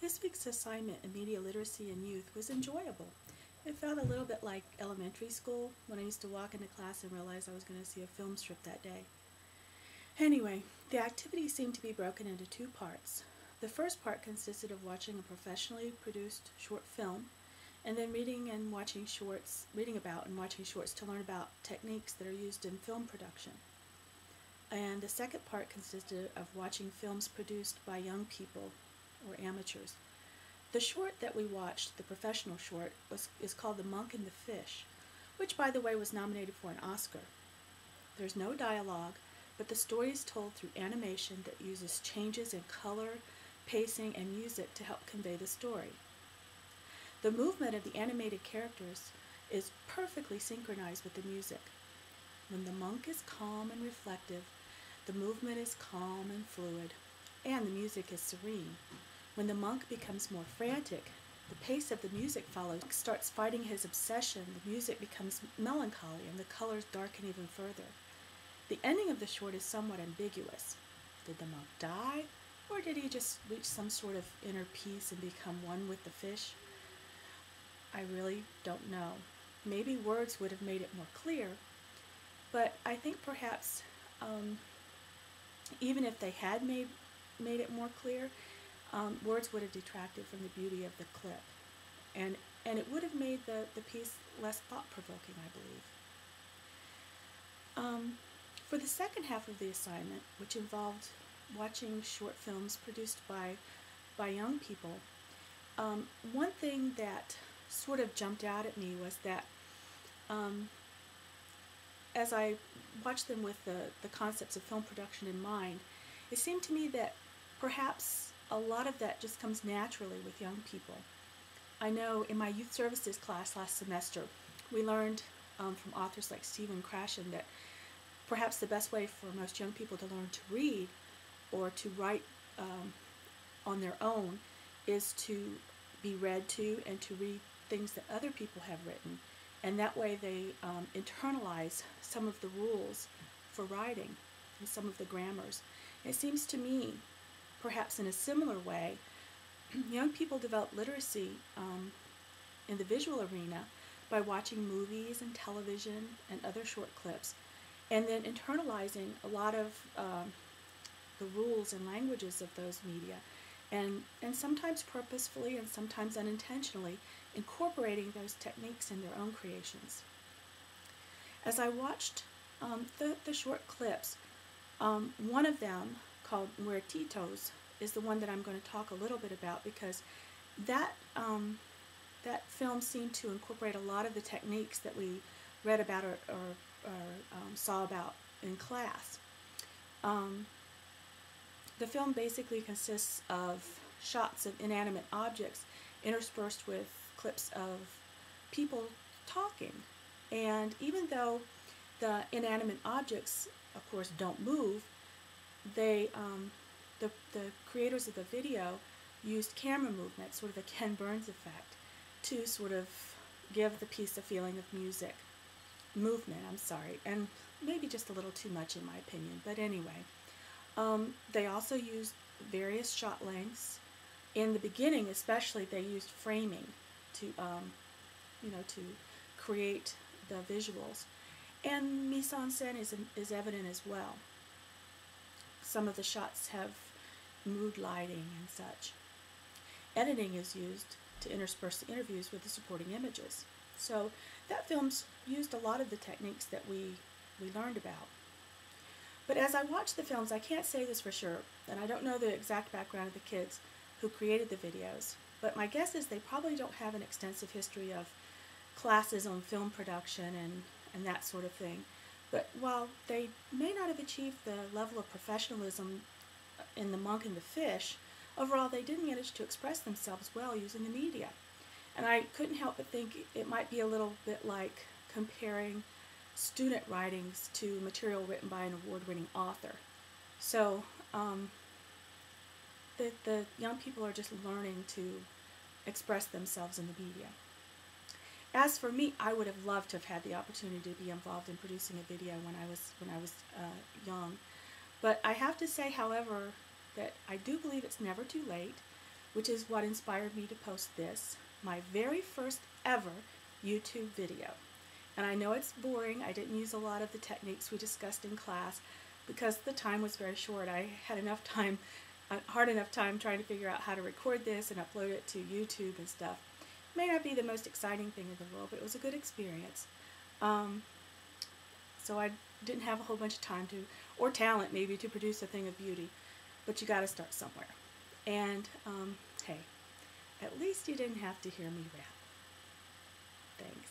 This week's assignment in media literacy in youth was enjoyable. It felt a little bit like elementary school when I used to walk into class and realize I was going to see a film strip that day. Anyway, the activity seemed to be broken into two parts. The first part consisted of watching a professionally produced short film and then reading about and watching shorts to learn about techniques that are used in film production. And the second part consisted of watching films produced by young people or amateurs. The short that we watched, the professional short, is called The Monk and the Fish, which, by the way, was nominated for an Oscar. There's no dialogue, but the story is told through animation that uses changes in color, pacing, and music to help convey the story. The movement of the animated characters is perfectly synchronized with the music. When the monk is calm and reflective, the movement is calm and fluid, and the music is serene. When the monk becomes more frantic, the pace of the music follows. Starts fighting his obsession, the music becomes melancholy, and the colors darken even further. The ending of the short is somewhat ambiguous. Did the monk die, or did he just reach some sort of inner peace and become one with the fish? I really don't know. Maybe words would have made it more clear, but I think perhaps even if they had made it more clear, words would have detracted from the beauty of the clip, and it would have made the piece less thought-provoking, I believe. For the second half of the assignment, which involved watching short films produced by young people, one thing that sort of jumped out at me was that as I watched them with the concepts of film production in mind, it seemed to me that perhaps a lot of that just comes naturally with young people. I know in my youth services class last semester, we learned from authors like Stephen Krashen that perhaps the best way for most young people to learn to read or to write on their own is to be read to and to read things that other people have written. And that way they internalize some of the rules for writing and some of the grammars. It seems to me, perhaps in a similar way, young people develop literacy in the visual arena by watching movies and television and other short clips, and then internalizing a lot of the rules and languages of those media, and sometimes purposefully and sometimes unintentionally incorporating those techniques in their own creations. As I watched the short clips, one of them, called Muertitos, is the one that I'm going to talk a little bit about, because that film seemed to incorporate a lot of the techniques that we read about or saw about in class. The film basically consists of shots of inanimate objects interspersed with clips of people talking. And even though the inanimate objects, of course, don't move, the creators of the video used camera movement, sort of a Ken Burns effect, to sort of give the piece a feeling of movement, and maybe just a little too much in my opinion, but anyway. They also used various shot lengths. In the beginning especially, they used framing to create the visuals. And mise-en-scène is evident as well. Some of the shots have mood lighting and such. Editing is used to intersperse the interviews with the supporting images. So that film's used a lot of the techniques that we learned about. But as I watch the films, I can't say this for sure, and I don't know the exact background of the kids who created the videos, but my guess is they probably don't have an extensive history of classes on film production and that sort of thing. But while they may not have achieved the level of professionalism in The Monk and the Fish, overall they did manage to express themselves well using the media. And I couldn't help but think it might be a little bit like comparing student writings to material written by an award-winning author. So the young people are just learning to express themselves in the media. As for me, I would have loved to have had the opportunity to be involved in producing a video when I was young. But I have to say, however, that I do believe it's never too late. which is what inspired me to post this, my very first ever YouTube video. And I know it's boring. I didn't use a lot of the techniques we discussed in class because the time was very short. I had enough time, hard enough time trying to figure out how to record this and upload it to YouTube and stuff. It may not be the most exciting thing in the world, but it was a good experience. So I didn't have a whole bunch of time to, or talent maybe, to produce a thing of beauty. But you got to start somewhere. And hey, at least you didn't have to hear me rap. Thanks.